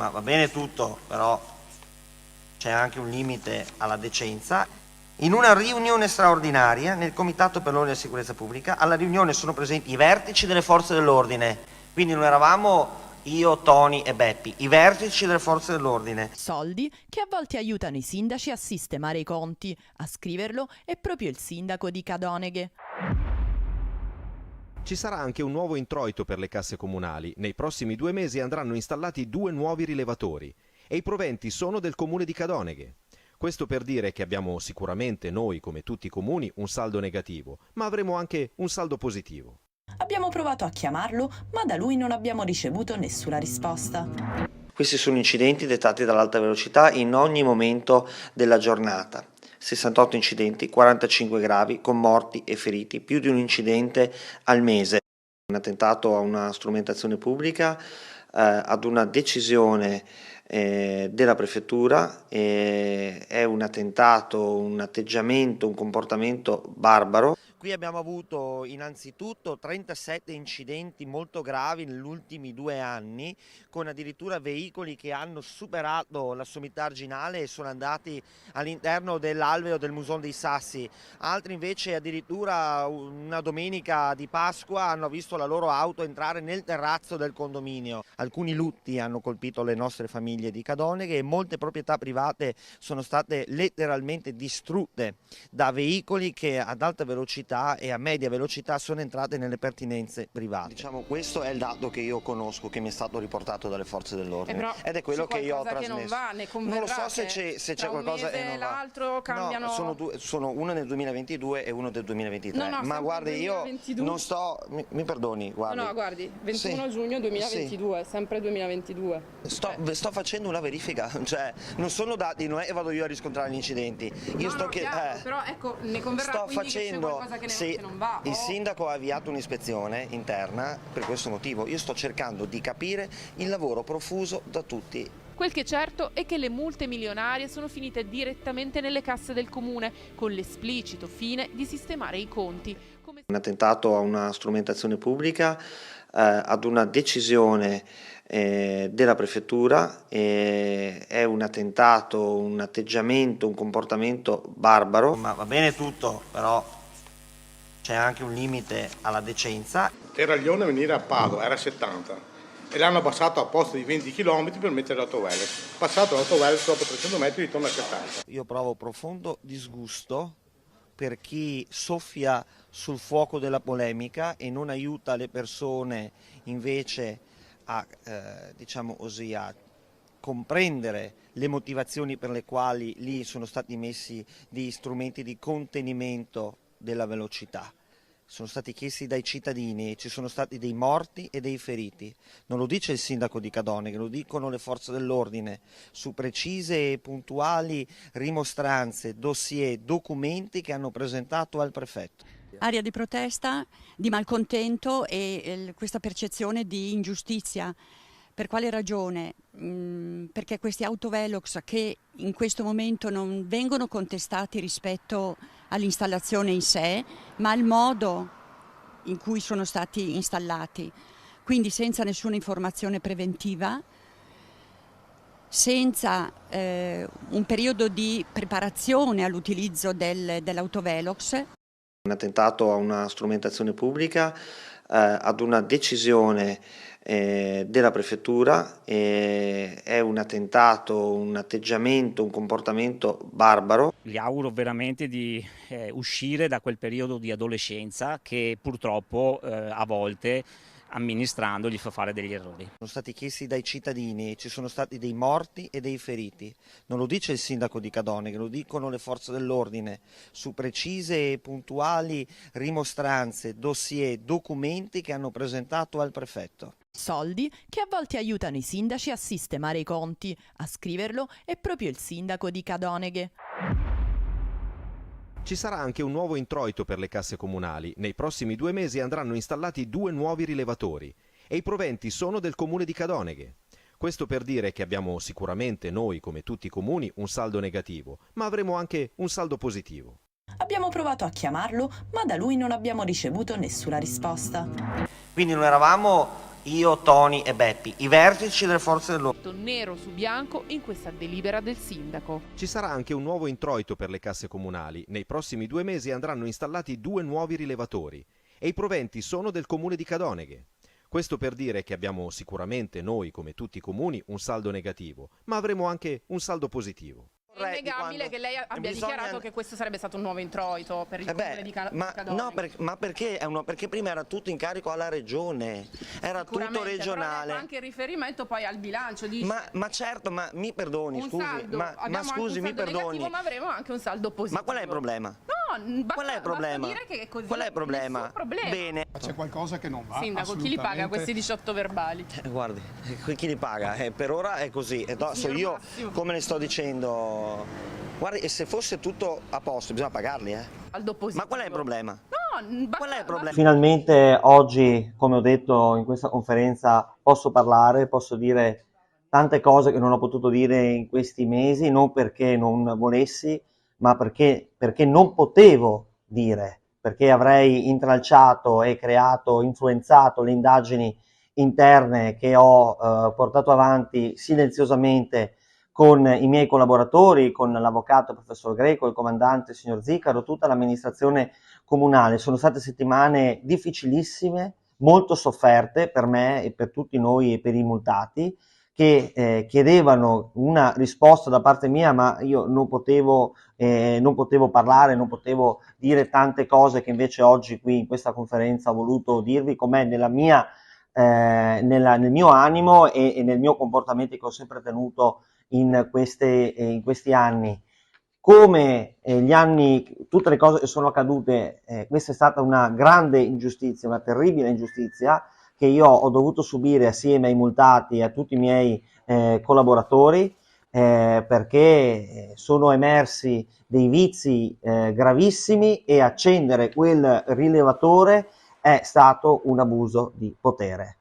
Ma va bene tutto, però c'è anche un limite alla decenza. In una riunione straordinaria nel Comitato per l'Ordine e la Sicurezza Pubblica, alla riunione sono presenti i vertici delle forze dell'ordine, quindi non eravamo io, Tony e Beppi, i vertici delle forze dell'ordine. Soldi che a volte aiutano i sindaci a sistemare i conti. A scriverlo è proprio il sindaco di Cadoneghe. Ci sarà anche un nuovo introito per le casse comunali. Nei prossimi 2 mesi andranno installati 2 nuovi rilevatori e i proventi sono del comune di Cadoneghe. Questo per dire che abbiamo sicuramente noi, come tutti i comuni, un saldo negativo, ma avremo anche un saldo positivo. Abbiamo provato a chiamarlo, ma da lui non abbiamo ricevuto nessuna risposta. Questi sono incidenti dettati dall'alta velocità in ogni momento della giornata. 68 incidenti, 45 gravi, con morti e feriti, più di un incidente al mese. Un attentato a una strumentazione pubblica, ad una decisione della prefettura, è un attentato, un atteggiamento, un comportamento barbaro. Qui abbiamo avuto innanzitutto 37 incidenti molto gravi negli ultimi 2 anni, con addirittura veicoli che hanno superato la sommità arginale e sono andati all'interno dell'alveo del Museo dei Sassi. Altri invece addirittura una domenica di Pasqua hanno visto la loro auto entrare nel terrazzo del condominio. Alcuni lutti hanno colpito le nostre famiglie di Cadoneghe e molte proprietà private sono state letteralmente distrutte da veicoli che ad alta velocità e a media velocità sono entrate nelle pertinenze private. Diciamo, questo è il dato che io conosco, che mi è stato riportato dalle forze dell'ordine, ed è quello che io ho trasmesso. Che non va, ne non lo so se c'è qualcosa che non va. L'altro cambiano. No, sono uno nel 2022 e uno del 2023. No, ma guardi, 2022. Io non sto, mi perdoni, guardi. No, guardi, 21 sì, giugno 2022, sì. Sempre 2022. Sto facendo una verifica, cioè non sono dati, non è che vado io a riscontrare gli incidenti. Io però ecco, ne converrà sto quindi facendo, che c'è qualcosa che non va. Il sindaco ha avviato un'ispezione interna per questo motivo. Io sto cercando di capire il lavoro profuso da tutti. Quel che è certo è che le multe milionarie sono finite direttamente nelle casse del comune, con l'esplicito fine di sistemare i conti. Un attentato a una strumentazione pubblica, ad una decisione della prefettura, è un attentato, un atteggiamento, un comportamento barbaro. Ma va bene tutto, però c'è anche un limite alla decenza. Era Lione a venire a Padova, era 70 e l'hanno abbassato a posto di 20 km per mettere l'autovelox. Passato l'autovelox dopo 300 metri ritorna a 70. Io provo profondo disgusto per chi soffia sul fuoco della polemica e non aiuta le persone invece a, diciamo così, a comprendere le motivazioni per le quali lì sono stati messi degli strumenti di contenimento della velocità. Sono stati chiesti dai cittadini, ci sono stati dei morti e dei feriti. Non lo dice il sindaco di Cadoneghe, lo dicono le forze dell'ordine, su precise e puntuali rimostranze, dossier, documenti che hanno presentato al prefetto. Aria di protesta, di malcontento e questa percezione di ingiustizia. Per quale ragione? Perché questi autovelox che in questo momento non vengono contestati rispetto all'installazione in sé, ma al modo in cui sono stati installati, quindi senza nessuna informazione preventiva, senza un periodo di preparazione all'utilizzo dell'autovelox. Un attentato a una strumentazione pubblica, ad una decisione della prefettura, è un attentato, un atteggiamento, un comportamento barbaro. Gli auguro veramente di uscire da quel periodo di adolescenza che purtroppo a volte amministrando gli fa fare degli errori. Sono stati chiesti dai cittadini, ci sono stati dei morti e dei feriti. Non lo dice il sindaco di Cadoneghe, lo dicono le forze dell'ordine, su precise e puntuali rimostranze, dossier, documenti che hanno presentato al prefetto. Soldi che a volte aiutano i sindaci a sistemare i conti. A scriverlo è proprio il sindaco di Cadoneghe. Ci sarà anche un nuovo introito per le casse comunali. Nei prossimi 2 mesi andranno installati 2 nuovi rilevatori e i proventi sono del comune di Cadoneghe. Questo per dire che abbiamo sicuramente noi, come tutti i comuni, un saldo negativo, ma avremo anche un saldo positivo. Abbiamo provato a chiamarlo, ma da lui non abbiamo ricevuto nessuna risposta. Quindi non eravamo io, Tony e Beppi, i vertici delle forze dell'ordine. Nero su bianco in questa delibera del sindaco. Ci sarà anche un nuovo introito per le casse comunali. Nei prossimi 2 mesi andranno installati 2 nuovi rilevatori e i proventi sono del comune di Cadoneghe. Questo per dire che abbiamo sicuramente noi, come tutti i comuni, un saldo negativo, ma avremo anche un saldo positivo. È innegabile che lei abbia dichiarato che questo sarebbe stato un nuovo introito per il comune di Cadoneghe. No, ma perché? Perché prima era tutto in carico alla regione, era tutto regionale. Però anche il riferimento poi al bilancio. Ma certo, ma mi perdoni, scusi, ma scusi, mi perdoni. Negativo, ma avremo anche un saldo positivo. Ma qual è il problema? No, qual è il problema? Dire che è così. Qual è il problema? Nessun problema. Bene. Ma c'è qualcosa che non va. Sindaco, chi li paga questi 18 verbali? Guardi, chi li paga? Per ora è così. So io come le sto dicendo. Guardi, e se fosse tutto a posto, bisogna pagarli, Ma qual è il problema? No, qual è il problema? Finalmente oggi, come ho detto in questa conferenza, posso parlare, posso dire tante cose che non ho potuto dire in questi mesi, non perché non volessi, ma perché non potevo dire, perché avrei intralciato e influenzato le indagini interne che ho portato avanti silenziosamente con i miei collaboratori, con l'avvocato professor Greco, il comandante signor Zicaro, tutta l'amministrazione comunale. Sono state settimane difficilissime, molto sofferte per me e per tutti noi e per i multati, che chiedevano una risposta da parte mia, ma io non potevo parlare, non potevo dire tante cose che invece oggi qui in questa conferenza ho voluto dirvi, com'è nel mio animo e nel mio comportamento che ho sempre tenuto in questi anni. Come gli anni, tutte le cose che sono accadute, questa è stata una grande ingiustizia, una terribile ingiustizia che io ho dovuto subire assieme ai multati e a tutti i miei collaboratori, perché sono emersi dei vizi gravissimi e accendere quel rilevatore è stato un abuso di potere.